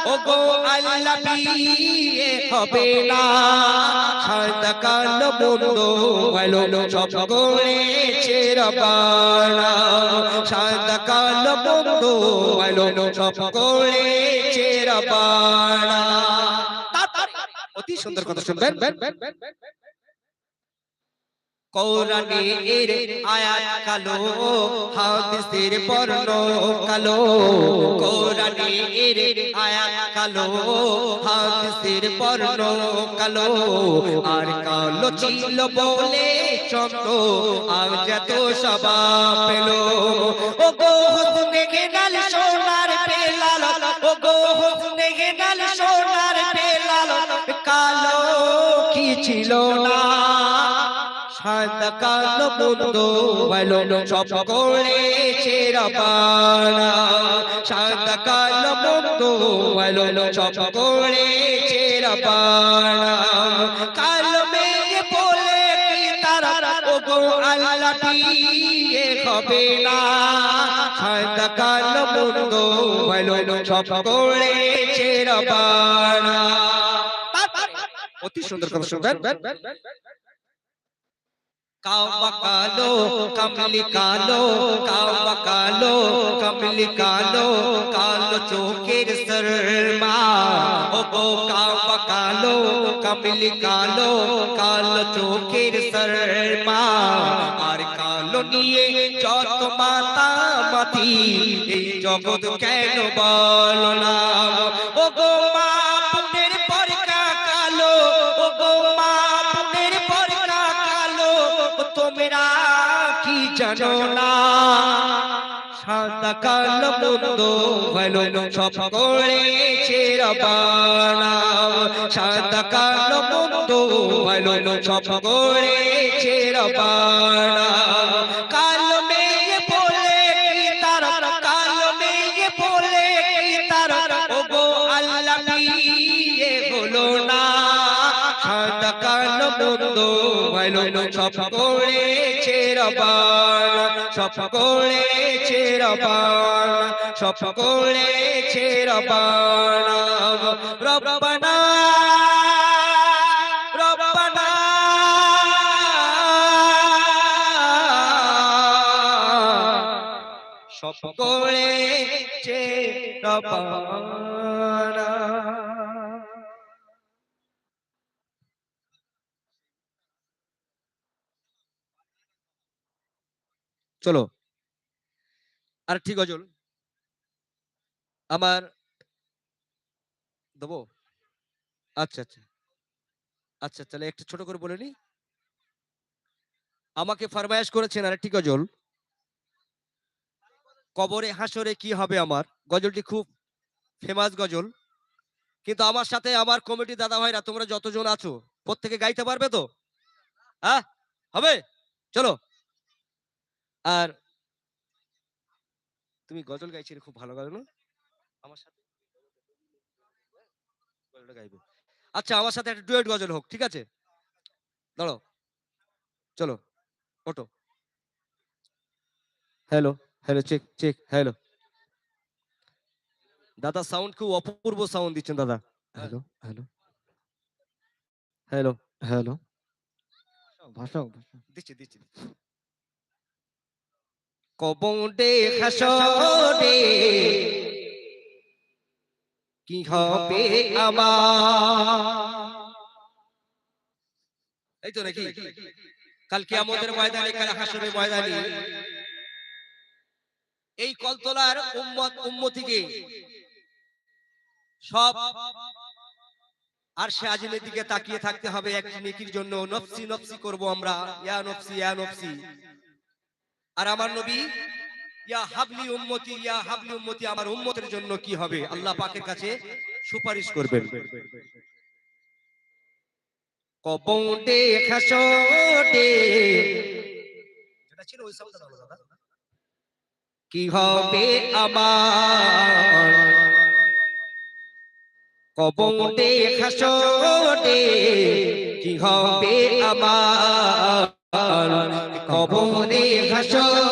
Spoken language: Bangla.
ওগো আল্লাহ বিয়ে হবে না সাদা কালো বন্ধু ভালো সব করেছে রবানা সাদা কালো বন্ধু ভালো সব করেছে রবানা অতি সুন্দর কথা শুনবেন কোরআনের আয়াত কালো হাদিসের বর্ণ কালো কোরআনের আয়াত কালো হাদিসের বর্ণ কালো আর কালো ছিল বলে চন্দ্র আজ এত স্বভাব পেল ওগো হুসনে গেলাল সোনার বেলাল ওগো হুসনে গেলাল সোনার বেলাল কালো কি ছিল না সাদা কালো বন্ধু ভালো সব করেছে রবানা সাদা কালো বন্ধু ভালো সব করেছে রবানা কালো মেয়ে বলে কি তারা ওগো আল্লাহ বিয়ে হবে না সাদা কালো বন্ধু ভালো সব করেছে রবানা অতি সুন্দর কথা শুনবেন কাওবা কালো কমলি কালো কাওবা কালো কমলি কালো কালো চোখের শর্মা ওগো কাওবা কালো কমলি কালো কালো চোখের শর্মা আর কালো নিয়ে যত মাতা মাতি এই জগৎ কেন বলো না ওগো মা পুনের পরকা কালো ওগো মা পুনের পরকা কালো তোমরা কি জানো না সাদা কালো বন্ধু ভালো সব করেছে রবানা সাদা কালো বন্ধু ভালো সব করেছে রবানা কালো মেয়ে বলে কি তারা কালো মেয়ে বলে কি তারা ওগো আল্লাহ বিয়ে হলো না সাদা কালো বন্ধু ভালো সব করেছে রবানা সব করেছে রবানা সব করেছে রবানা রব্বানা রব্বানা সব করেছে রবানা চলো আর ঠিক গজল আমার দেবো আচ্ছা আচ্ছা আচ্ছা তাহলে একটু ছোট করে বলে নি আমাকে ফরমায়েশ করেছেন আর ঠিক গজল কবরে হাসরে কি হবে আমার গজলটি খুব ফেমাস গজল কিন্তু আমার সাথে আমার কমিটি দাদা ভাইরা তোমরা যতজন আছো প্রত্যেকে গাইতে পারবে তো হ্যাঁ হবে চলো আর তুমি গজল গাইছিলে খুব ভালো গাইলো আমার সাথে গজলটা গাইবে আচ্ছা আমার সাথে একটা ডুয়েট গজল হোক ঠিক আছে দাঁড়াও চলো ওটো hello hello check check hello দাদা সাউন্ড খুব অপূর্ব সাউন্ড দিচ্ছেন দাদা হ্যালো হ্যালো হ্যালো হ্যালো ভাষা দিচ্ছি দিচ্ছি কবরে হাসরে কি হবে আমার এই তো নাকি কাল কিয়ামতের ময়দানে কাল হাসরের ময়দানে এই কলতলার উম্মত উম্মতিকে সব আর সে আজিমের দিকে তাকিয়ে থাকতে হবে একটি নেকির জন্য নফসি নফসি করব আমরা ইয়া নফসি ইয়া নফসি আর আমার নবী ইয়া হাবলি উম্মতি আমার উম্মতের জন্য কি হবে আল্লাহ পাকের কাছে সুপারিশ করবেন কবরে হাসরে যেটা ছিল ওই সাউন্ডটা দাও দাদা কি হবে আমার কবরে হাসরে কি হবে আমার কবরে হাসরে